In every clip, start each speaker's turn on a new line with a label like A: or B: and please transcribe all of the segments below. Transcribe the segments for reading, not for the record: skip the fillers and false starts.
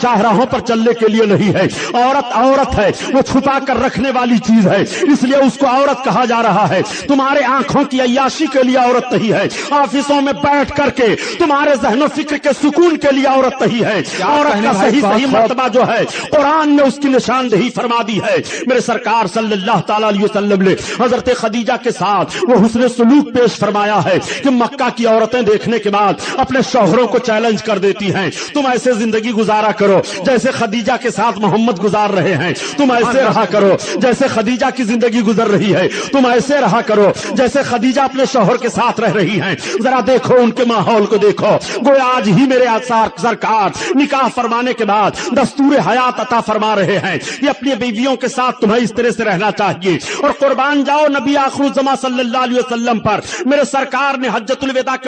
A: शाहराहों पर चलने के लिए नहीं है। औरत औरत है, वो छुपा कर रखने वाली चीज है, इसलिए उसको औरत कहा जा रहा है। तुम्हारे आंखों की अय्याशी के लिए औरत नहीं है, ऑफिसों में बैठ करके तुम्हारे ज़हन फिक्र के सुकून के लिए औरत नहीं है। औरत का सही सही मर्तबा जो है कुरान ने उसकी निशानदेही फरमा दी है। मेरे सरकार सल्लल्लाहु ताला अलैहि वसल्लम ने हजरत खदीजा के साथ वो हुस्न सलूक पेश फरमाया है कि मक्का की औरतें देखने के बाद अपने शौहरों को चैलेंज कर देती हैं, तुम ऐसे जिंदगी गुजारा करो जैसे खदीजा के साथ मोहम्मद गुजार रहे हैं, तुम ऐसे रहा करो जैसे खदीजा की जिंदगी गुजर रही है, तुम ऐसे रहा करो जैसे खदीजा अपने शौहर के साथ रह रही हैं। जरा देखो उनके माहौल को देखो, गोया आज ही मेरे सरकार निकाह फरमाने के बाद दस्तूर हयात अता फरमा रहे हैं कि अपनी बीवियों के साथ तुम्हें इस तरह से रहना चाहिए। और कुर्बान जाओ नबी आखिरुज़्ज़मा सल्लल्लाहु अलैहि वसल्लम पर, मेरे सरकार ने हज्जतुल विदा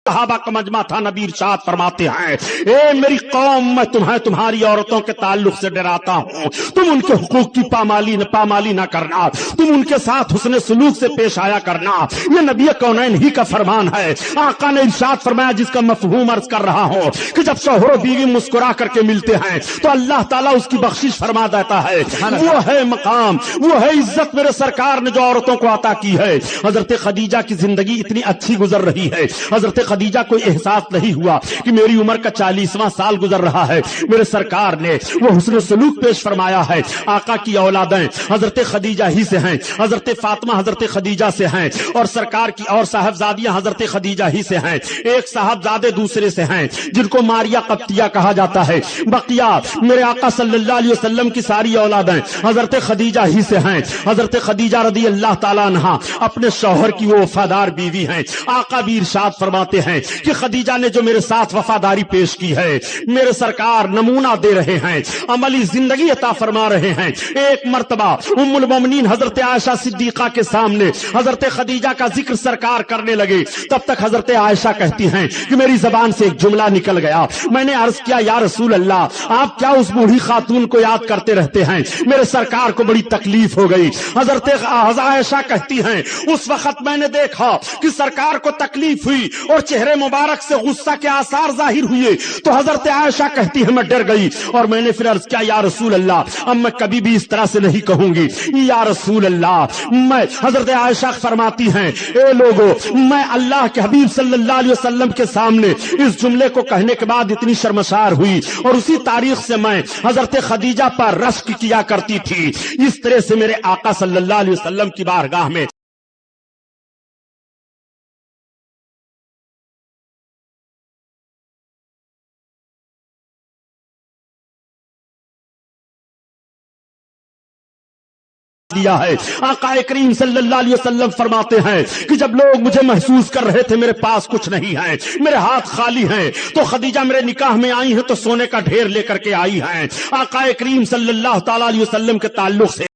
A: सहाबा का मजमा था। नबी इरशाद फरमाते हैं, ए मेरी कौम, मैं तुम्हें तुम्हारी औरतों के ताल्लुक से डराता हूं, तुम उनके हुकूक की पामाली न करना, तुम उनके साथ हुस्न सलूक से पेश आया करना। ये नबी कौनैन ही का फरमान है। आका ने इरशाद फरमाया, जिसका मफहूम अर्ज कर रहा हूं कि जब शौहर बीवी मुस्कुरा करके मिलते हैं तो अल्लाह ताला उसकी बख्शिश फरमा देता है। वो है मकाम, वो है इज्जत मेरे सरकार ने जो औरतों को अता की है। हजरत खदीजा की जिंदगी इतनी अच्छी गुजर रही है, हजरत खदीजा को एहसास नहीं हुआ कि मेरी उम्र का 40वां साल गुजर रहा है। मेरे सरकार ने वो हुस्न सलूक पेश फरमाया है। आका की औलादें हजरत खदीजा ही से हैं, हजरत फातिमा हजरत खदीजा से हैं, और सरकार की और साहबजादियां हजरत खदीजा ही से हैं। एक साहबजादे दूसरे से हैं जिनको मारिया कप्तिया कहा जाता है। बकिया मेरे आका सल्लल्लाहु अलैहि वसल्लम की सारी औलादें हजरत खदीजा ही से हैं। हजरत खदीजा रदी अल्लाह ताला अन्हा अपने शौहर की वो वफादार बीवी हैं। आका भी इरशाद फरमाते हैं कि खदीजा ने जो मेरे साथ वफादारी पेश की है, मेरे सरकार नमूना दे रहे हैं, अमली जिंदगी अता फरमा रहे हैं। एक मर्तबा उम्मुल मोमिनीन हजरत आयशा सिद्दीका के सामने हजरत खदीजा का जिक्र सरकार करने लगे, तब तक हजरत आयशा कहती हैं कि मेरी जबान से एक जुमला निकल गया। मैंने अर्ज किया, या रसूल अल्लाह, आप क्या उस बूढ़ी खातून को याद करते रहते हैं? मेरे सरकार को बड़ी तकलीफ हो गई। हजरत आयशा कहती हैं, उस वक्त मैंने देखा कि सरकार को तकलीफ हुई और चेहरे मुबारक से गुस्सा के आसार जाहिर हुए, तो हजरत आयशा कहती है मैं डर गई और मैंने फिर अर्ज किया, या रसूल अल्लाह, अब मैं कभी भी इस तरह से नहीं कहूंगी, या रसूल अल्लाह। मैं हजरत आयशा फरमाती हैं, ए लोगो, मैं अल्लाह के हबीब सल्लल्लाहु अलैहि वसल्लम के सामने इस जुमले को कहने के बाद इतनी शर्मसार हुई और उसी तारीख से मैं हजरत खदीजा पर रश्क किया करती थी। इस तरह से मेरे आका सल्लल्लाहु अलैहि वसल्लम की बारगाह में दिया है। आका करीम सल्लल्लाहु अलैहि वसल्लम फरमाते हैं कि जब लोग मुझे महसूस कर रहे थे मेरे पास कुछ नहीं है, मेरे हाथ खाली हैं, तो खदीजा मेरे निकाह में आई है तो सोने का ढेर लेकर के आई हैं। आका करीम सल्लल्लाहु ताला अलैहि वसल्लम के ताल्लुक से